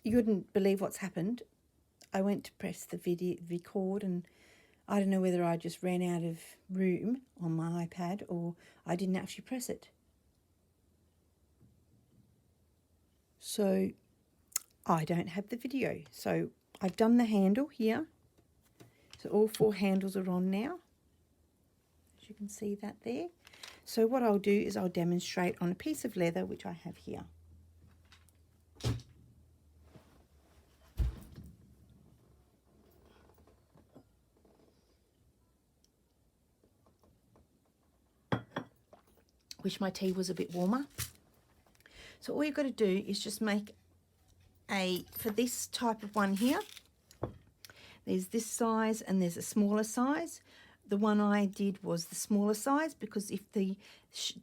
you wouldn't believe what's happened. I went to press the video record, and I don't know whether I just ran out of room on my iPad or I didn't actually press it. So I don't have the video. So I've done the handle here. So all 4 handles are on now. As you can see that there. So what I'll do is I'll demonstrate on a piece of leather which I have here. Wish my tea was a bit warmer. So all you've got to do is just make for this type of one here, there's this size and there's a smaller size. The one I did was the smaller size because if the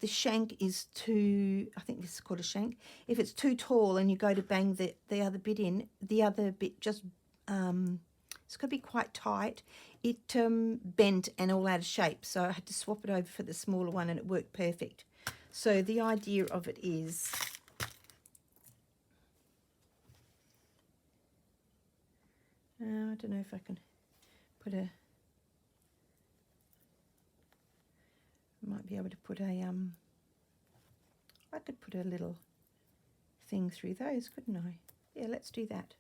shank is too, I think this is called a shank, if it's too tall and you go to bang the other bit in, the other bit just, it's got to be quite tight. It bent and all out of shape, so I had to swap it over for the smaller one and it worked perfect. So the idea of it is, I don't know if I can put a, might be able to put a, I could put a little thing through those, couldn't I? Yeah, let's do that.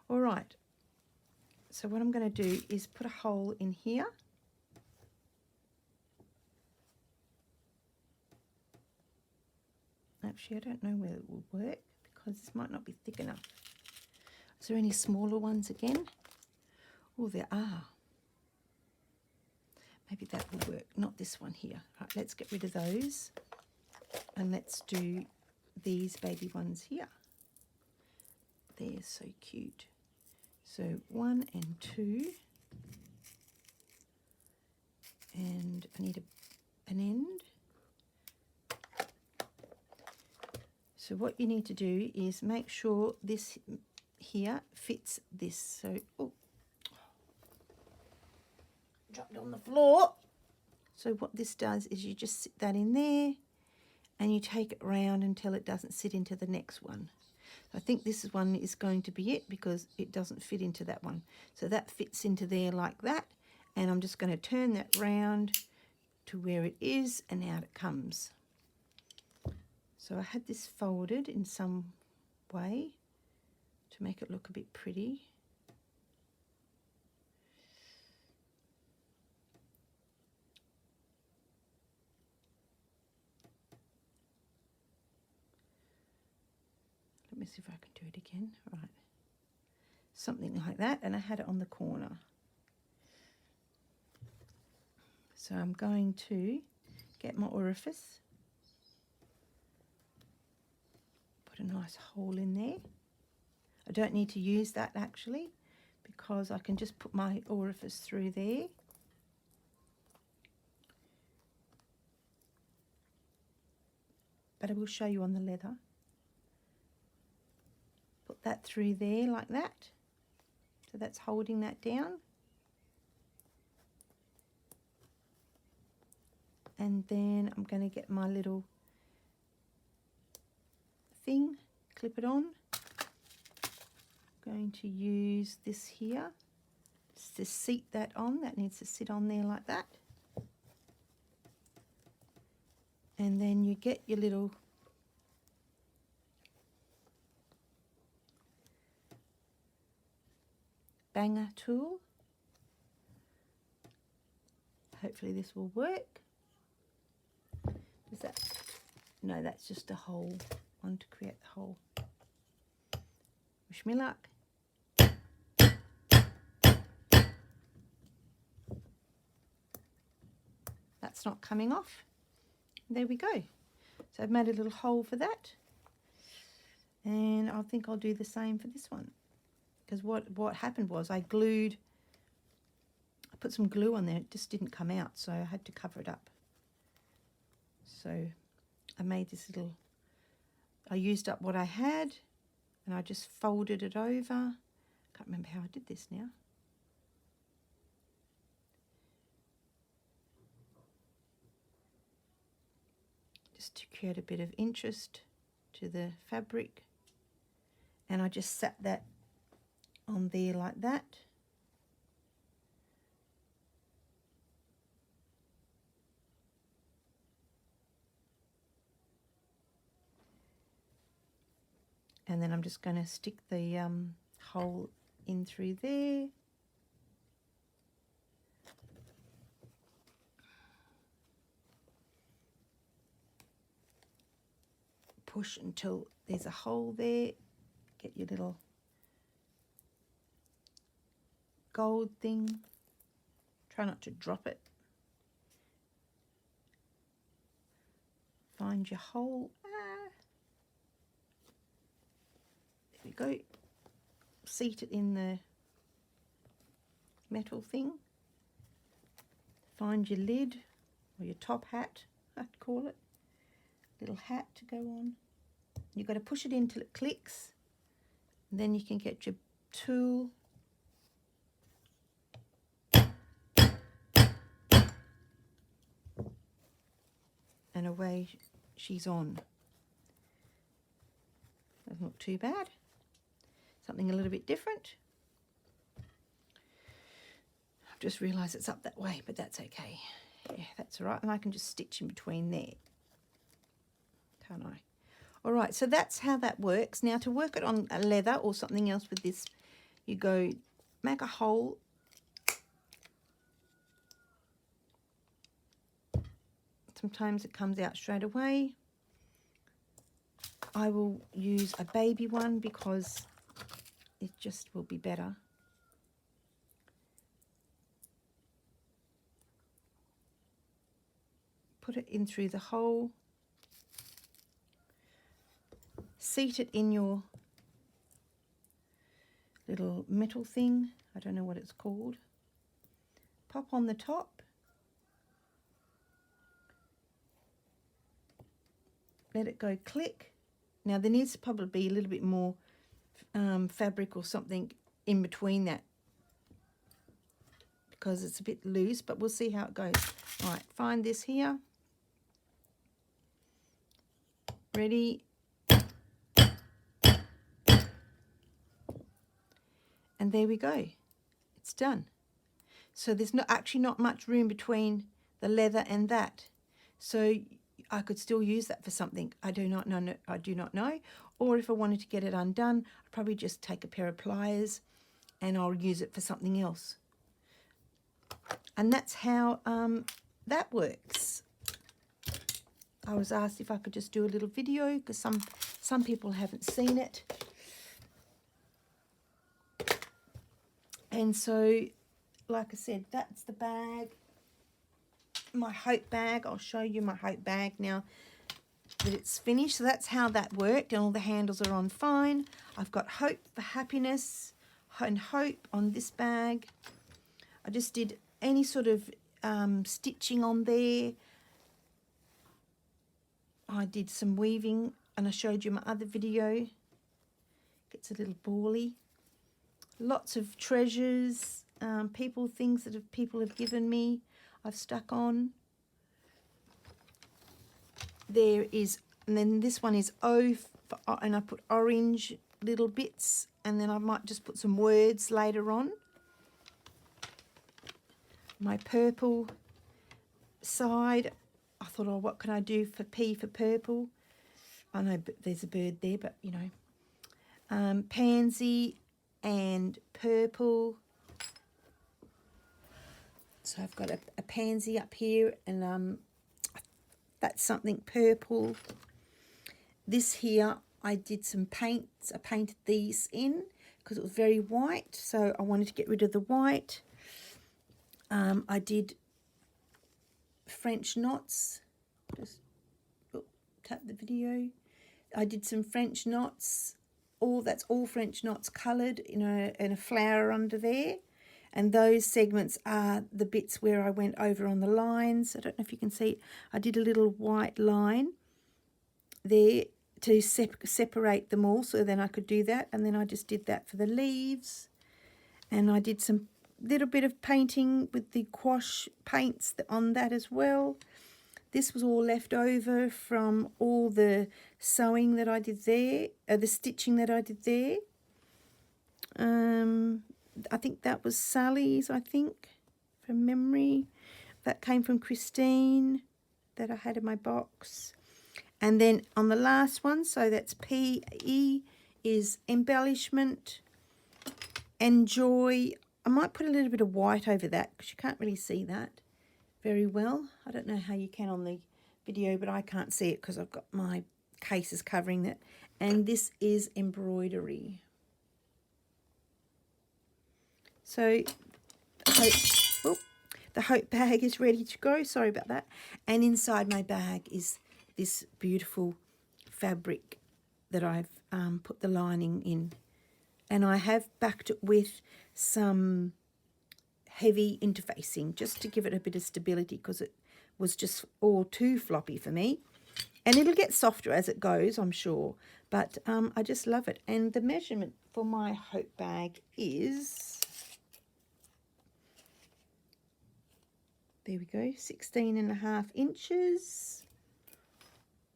All right. So what I'm going to do is put a hole in here. Actually, I don't know whether it will work because this might not be thick enough. Is there any smaller ones again? Oh, there are. Maybe that will work. Not this one here. Right, let's get rid of those. And let's do these baby ones here. They're so cute. So 1 and 2. And I need an end. So what you need to do is make sure this here fits this. So, oh, dropped on the floor. So what this does is you just sit that in there and you take it round until it doesn't sit into the next one. I think this one is going to be it because it doesn't fit into that one. So that fits into there like that, and I'm just going to turn that round to where it is, and out it comes. So I had this folded in some way to make it look a bit pretty. Let me see if I can do it again. Right. Something like that, and I had it on the corner. So I'm going to get my orifice, put a nice hole in there. I don't need to use that actually because I can just put my orifice through there. But I will show you on the leather. Put that through there like that. So that's holding that down. And then I'm going to get my little thing, clip it on. I'm going to use this here just to seat that on. That needs to sit on there like that. And then you get your little banger tool. Hopefully this will work. Is that? No, that's just a hole. One to create the hole. Wish me luck. That's not coming off. There we go. So I've made a little hole for that. And I think I'll do the same for this one. Because what happened was I put some glue on there. It just didn't come out, so I had to cover it up. So I made this little, I used up what I had and I just folded it over. Can't remember how I did this now. Just to create a bit of interest to the fabric. And I just sat that on there like that. And then I'm just going to stick the hole in through there. Push until there's a hole there. Get your little gold thing. Try not to drop it. Find your hole. There we go. Seat it in the metal thing. Find your lid or your top hat, I'd call it. Little hat to go on. You've got to push it in till it clicks. And then you can get your tool. And away she's on. That's not too bad. Something a little bit different. I've just realised it's up that way, but that's okay. Yeah, that's all right. And I can just stitch in between there. Can't I? All right, so that's how that works. Now to work it on a leather or something else with this, you go make a hole. Sometimes it comes out straight away. I will use a baby one because it just will be better. Put it in through the hole. Seat it in your little metal thing. I don't know what it's called. Pop on the top. Let it go click. Now there needs to probably be a little bit more fabric or something in between that because it's a bit loose, but we'll see how it goes. All right, find this here. Ready. And there we go. It's done. So there's actually not much room between the leather and that. So I could still use that for something. I do not know. I do not know. Or if I wanted to get it undone, I'd probably just take a pair of pliers and I'll use it for something else. And that's how that works. I was asked if I could just do a little video because some people haven't seen it. And so, like I said, that's the bag. My hope bag. I'll show you my hope bag now that it's finished. So that's how that worked, and all the handles are on fine. I've got hope for happiness and hope on this bag. I just did any sort of stitching on there. I did some weaving, and I showed you my other video. Gets a little bally. Lots of treasures, things that people have given me, I've stuck on. There is, and then this one is O, and I put orange little bits, and then I might just put some words later on. My purple side, I thought, oh, what can I do for P for purple? I know there's a bird there, but you know. Pansy and purple. So I've got a pansy up here, and that's something purple. This here, I did some paints. I painted these in because it was very white, so I wanted to get rid of the white. I did French knots. Just tap the video. I did some French knots. That's all French knots coloured in a flower under there. And those segments are the bits where I went over on the lines. I don't know if you can see it. I did a little white line there to separate them all, so then I could do that. And then I just did that for the leaves. And I did some little bit of painting with the gouache paints on that as well. This was all left over from all the sewing that I did there, the stitching that I did there. I think that was Sally's, I think, from memory. That came from Christine that I had in my box. And then on the last one, so that's PE, is embellishment, enjoy. I might put a little bit of white over that because you can't really see that very well. I don't know how you can on the video, but I can't see it because I've got my cases covering it. And this is embroidery. So the Hope bag is ready to go. Sorry about that. And inside my bag is this beautiful fabric that I've put the lining in. And I have backed it with some heavy interfacing just to give it a bit of stability because it was just all too floppy for me. And it'll get softer as it goes, I'm sure. But I just love it. And the measurement for my Hope bag is, there we go, 16.5 inches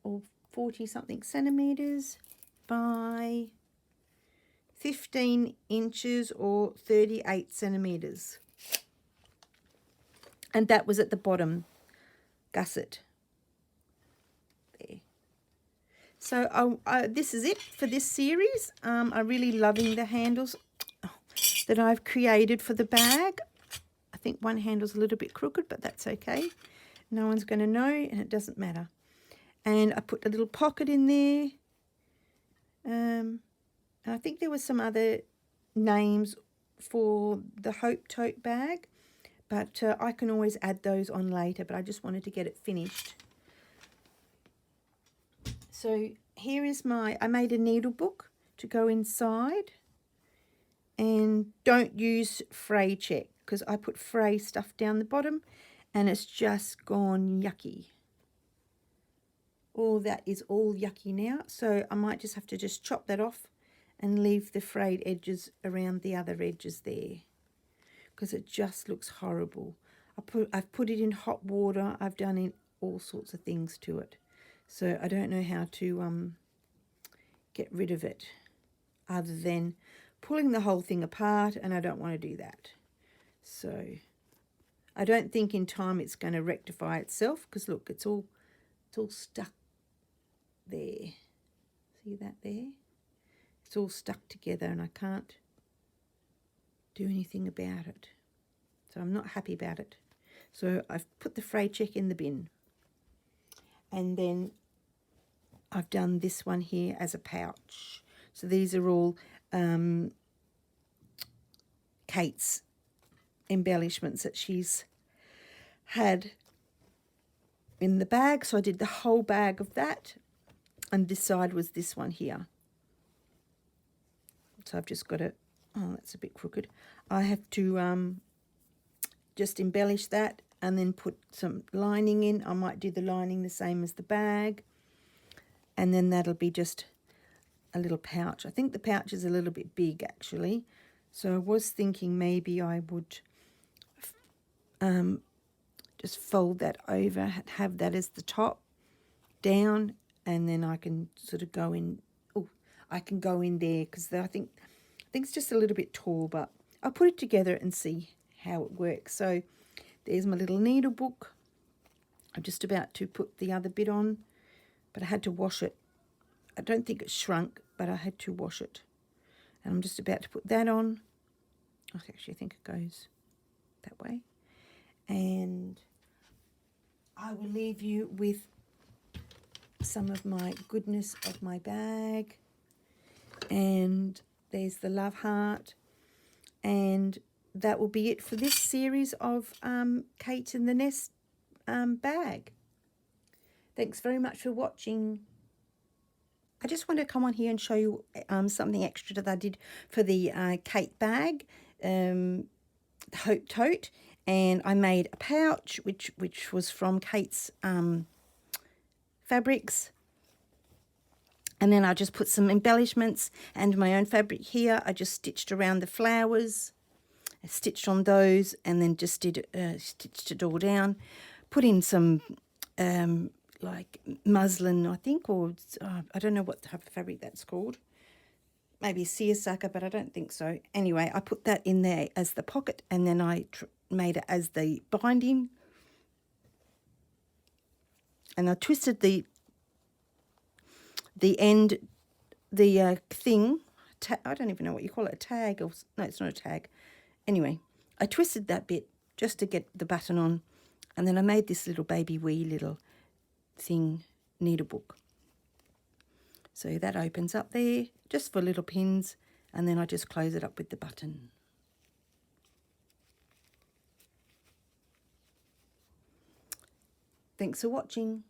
or 40 something centimeters by 15 inches or 38 centimeters. And that was at the bottom gusset. There. So this is it for this series. I'm really loving the handles that I've created for the bag. I think one handle's a little bit crooked, but that's okay. No one's going to know, and it doesn't matter. And I put a little pocket in there. I think there was some other names for the Hope tote bag, but I can always add those on later, but I just wanted to get it finished. So here is I made a needle book to go inside, and don't use fray check because I put fray stuff down the bottom and it's just gone yucky. All that is all yucky now, so I might just have to just chop that off and leave the frayed edges around the other edges there because it just looks horrible. I've put it in hot water. I've done all sorts of things to it, so I don't know how to get rid of it other than pulling the whole thing apart, and I don't want to do that. So I don't think in time it's going to rectify itself because look, it's all stuck there. See that there? It's all stuck together and I can't do anything about it. So I'm not happy about it. So I've put the fray check in the bin. And then I've done this one here as a pouch. So these are all Kate's embellishments that she's had in the bag. So I did the whole bag of that. And this side was this one here. So I've just got it. Oh, that's a bit crooked. I have to just embellish that and then put some lining in. I might do the lining the same as the bag. And then that'll be just a little pouch. I think the pouch is a little bit big actually. So I was thinking maybe I would just fold that over, have that as the top down, and then I can sort of go in. Oh, I can go in there because I think it's just a little bit tall, but I'll put it together and see how it works. So there's my little needle book. I'm just about to put the other bit on, but I had to wash it. I don't think it shrunk, but I had to wash it. And I'm just about to put that on. I actually think it goes that way. And I will leave you with some of my goodness of my bag. And there's the love heart. And that will be it for this series of Kate in the Nest bag. Thanks very much for watching. I just want to come on here and show you something extra that I did for the Kate bag, Hope tote. And I made a pouch, which was from Kate's fabrics. And then I just put some embellishments and my own fabric here. I just stitched around the flowers. I stitched on those and then just stitched it all down. Put in some like muslin, I think, or I don't know what type of fabric that's called. maybe seersucker, but I don't think so. Anyway, I put that in there as the pocket, and then I made it as the binding. And I twisted the end, the thing, I don't even know what you call it, a tag, or no, it's not a tag. Anyway, I twisted that bit just to get the button on, and then I made this little baby wee little thing, needlebook. So that opens up there, just for little pins, and then I just close it up with the button. Thanks for watching.